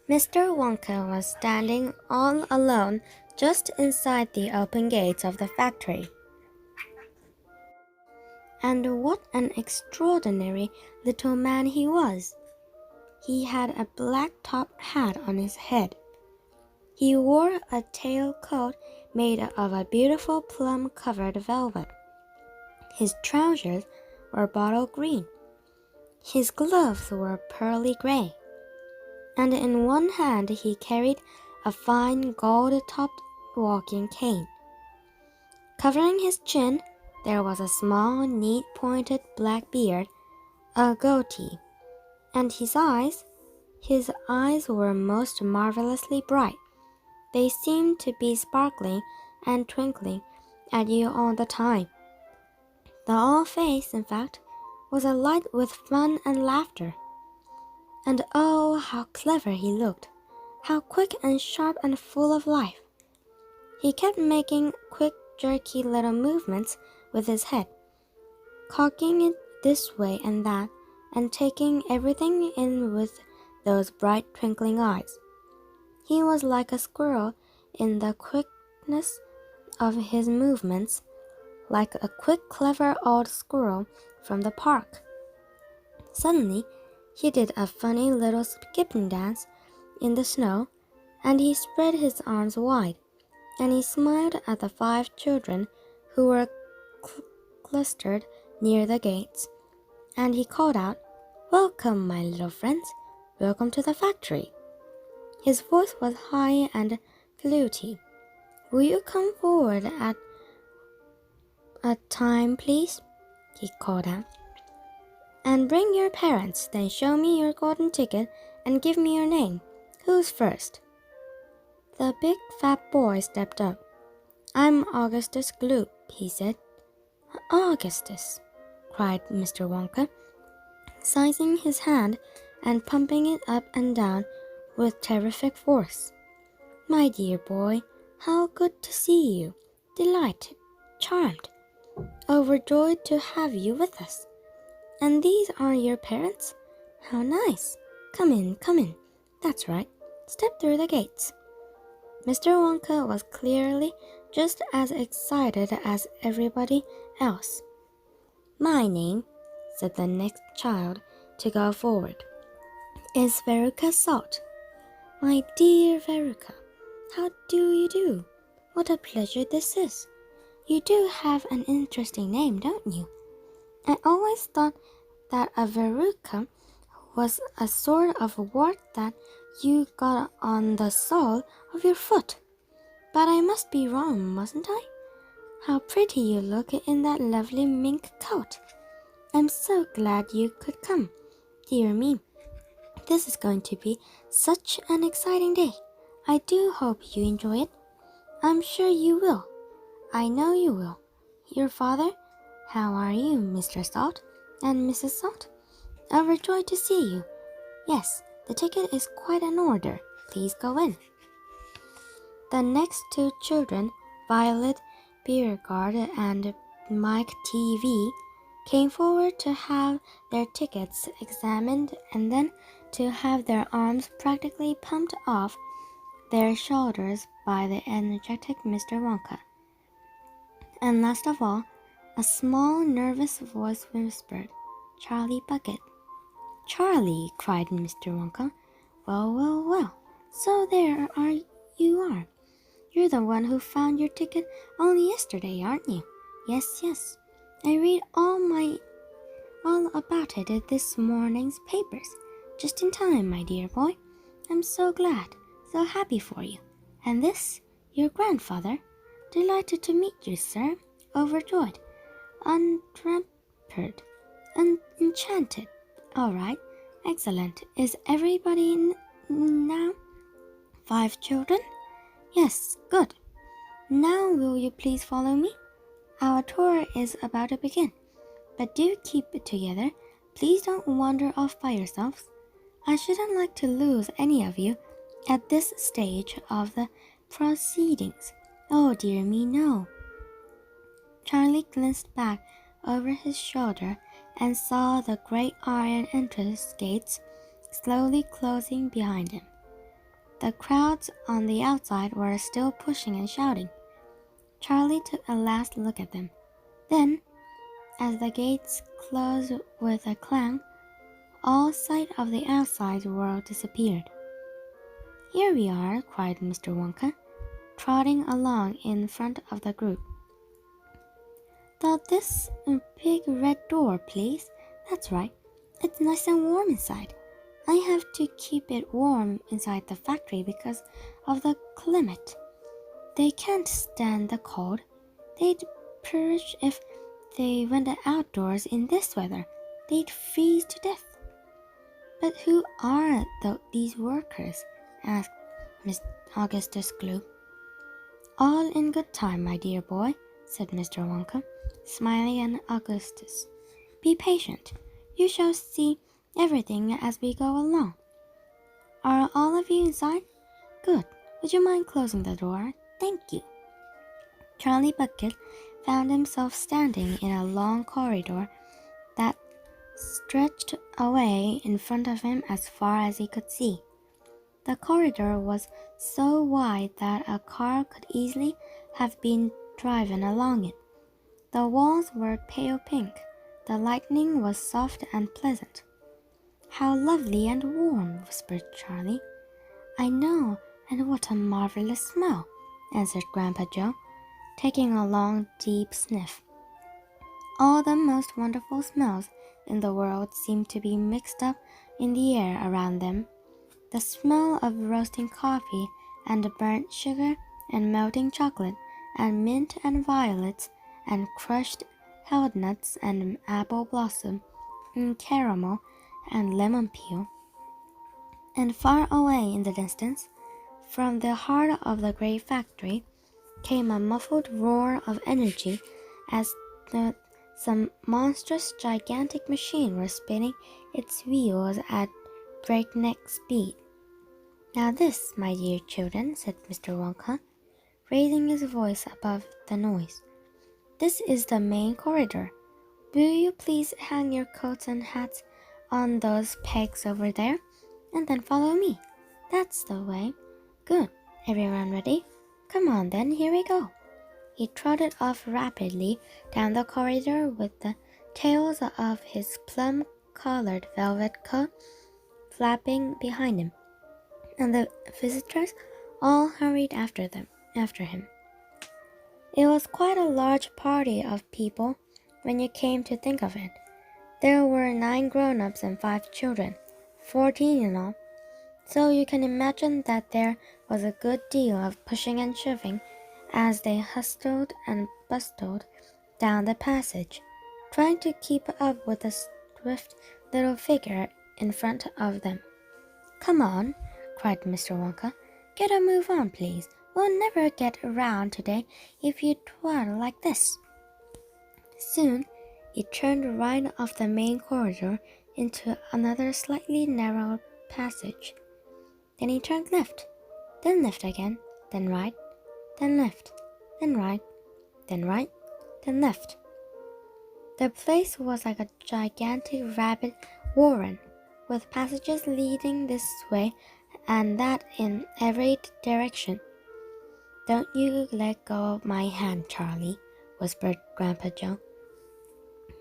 Mr. Wonka was standing all alone just inside the open gates of the factory. And what an extraordinary little man he was! He had a black top hat on his head. He wore a tail coat made of a beautiful plum-covered velvet. His trousers were bottle green. His gloves were pearly gray. And in one hand he carried a fine gold-topped walking cane. Covering his chin, there was a small, neat-pointed black beard, a goatee, and his eyes were most marvelously bright. They seemed to be sparkling and twinkling at you all the time. The whole face, in fact, was alight with fun and laughter. And oh, how clever he looked! How quick and sharp and full of life! He kept making quick, jerky little movements with his head, cocking it this way and that, and taking everything in with those bright, twinkling eyes. He was like a squirrel in the quickness of his movements, like a quick, clever old squirrel from the park. Suddenly, he did a funny little skipping dance in the snow, and he spread his arms wide, and he smiled at the 5 children who were clustered near the gates, and he called out, "Welcome, my little friends, welcome to the factory." His voice was high and fluty. "Will you come forward at a time, please?" he called out. "And bring your parents, then show me your golden ticket and give me your name. Who's first?" The big fat boy stepped up. "I'm Augustus Gloop," he said. "Augustus!" cried Mr. Wonka, seizing his hand and pumping it up and down with terrific force. "My dear boy, how good to see you! Delighted, charmed, overjoyed to have you with us. And these are your parents? How nice! Come in, come in. That's right. Step through the gates." Mr. Wonka was clearly just as excited as everybody else. "My name," said the next child to go forward, "is Veruca Salt. My dear Veruca, how do you do? What a pleasure this is. You do have an interesting name, don't you? I always thought that a verruca was a sort of wart that you got on the sole of your foot. But I must be wrong, mustn't I? How pretty you look in that lovely mink coat. I'm so glad you could come. Dear me, this is going to be such an exciting day. I do hope you enjoy it. I'm sure you will. I know you will. Your father? How are you, Mr. Salt and Mrs. Salt? Overjoyed to see you. Yes, the ticket is quite in order. Please go in." The next 2 children, Violet Beauregard and Mike TV, came forward to have their tickets examined and then to have their arms practically pumped off their shoulders by the energetic Mr. Wonka. And last of all, a small, nervous voice whispered, "Charlie Bucket." "Charlie!" cried Mr. Wonka. "Well, well, well, so there you are. You're the one who found your ticket only yesterday, aren't you? Yes, yes. I read all about it in this morning's papers. Just in time, my dear boy. I'm so glad, so happy for you. And this, your grandfather? Delighted to meet you, sir. Overjoyed. Untempered. Enchanted. All right. Excellent. Is everybody in now? 5 children? Yes, good. Now will you please follow me? Our tour is about to begin, but do keep it together. Please don't wander off by yourselves. I shouldn't like to lose any of you at this stage of the proceedings. Oh dear me, no." Charlie glanced back over his shoulder and saw the great iron entrance gates slowly closing behind him. The crowds on the outside were still pushing and shouting. Charlie took a last look at them. Then, as the gates closed with a clang, all sight of the outside world disappeared. "Here we are," cried Mr. Wonka, trotting along in front of the group. "Through this big red door, please. That's right. It's nice and warm inside. I have to keep it warm inside the factory because of the climate. They can't stand the cold. They'd perish if they went outdoors in this weather. They'd freeze to death." "But who are these workers?" asked Miss Augustus Gloop. "All in good time, my dear boy," said Mr. Wonka, smiling at Augustus. "Be patient. You shall see everything as we go along. Are all of you inside? Good. Would you mind closing the door? Thank you." Charlie Bucket found himself standing in a long corridor that stretched away in front of him as far as he could see. The corridor was so wide that a car could easily have been driven along it. The walls were pale pink. The lighting was soft and pleasant. "How lovely and warm," whispered Charlie. "I know, and what a marvelous smell," answered Grandpa Joe, taking a long, deep sniff. All the most wonderful smells in the world seemed to be mixed up in the air around them. The smell of roasting coffee and burnt sugar and melting chocolate and mint and violets and crushed hazelnuts and apple blossom and caramel and lemon peel. And far away in the distance, from the heart of the great factory, came a muffled roar of energy as some monstrous gigantic machine was spinning its wheels at breakneck speed. "Now this, my dear children," said Mr. Wonka, raising his voice above the noise. "This is the main corridor. Will you please hang your coats and hats on those pegs over there, and then follow me? That's the way. Good. Everyone ready? Come on then, here we go." He trotted off rapidly down the corridor with the tails of his plum-colored velvet coat flapping behind him, and the visitors all hurried after him. It was quite a large party of people when you came to think of it. There were 9 grown-ups and 5 children, 14 in all. So you can imagine that there was a good deal of pushing and shoving as they hustled and bustled down the passage, trying to keep up with the swift little figure in front of them. "Come on," cried Mr. Wonka. "Get a move on, please. We'll never get around today if you dawdle like this." Soon he turned right off the main corridor into another slightly narrow passage. Then he turned left, then left again, then right, then left, then right, then right, then left. The place was like a gigantic rabbit warren, with passages leading this way and that in every direction. "Don't you let go of my hand, Charlie," whispered Grandpa Joe.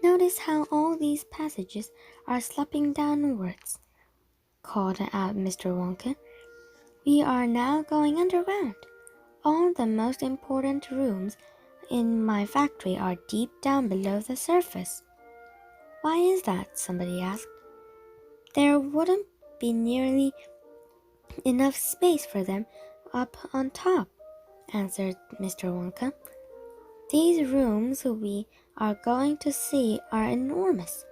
"Notice how all these passages are sloping downwards," called out Mr. Wonka. "We are now going underground. All the most important rooms in my factory are deep down below the surface." "Why is that?" somebody asked. "There wouldn't be nearly enough space for them up on top," answered Mr. Wonka. "These rooms we are going to see are enormous.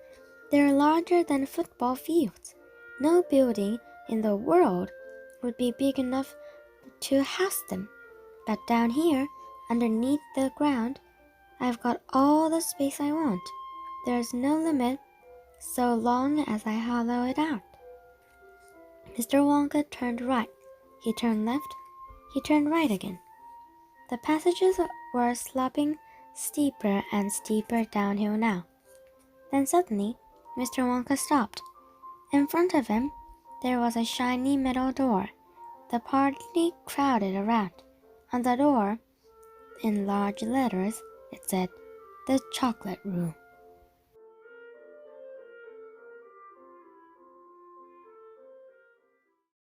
They're larger than football fields. No building in the world would be big enough to house them. But down here, underneath the ground, I've got all the space I want. There's no limit so long as I hollow it out." Mr. Wonka turned right. He turned left. He turned right again. The passages were sloping steeper and steeper downhill now. Then suddenly, Mr. Wonka stopped. In front of him, there was a shiny metal door. The party crowded around. On the door, in large letters, it said, "The Chocolate Room."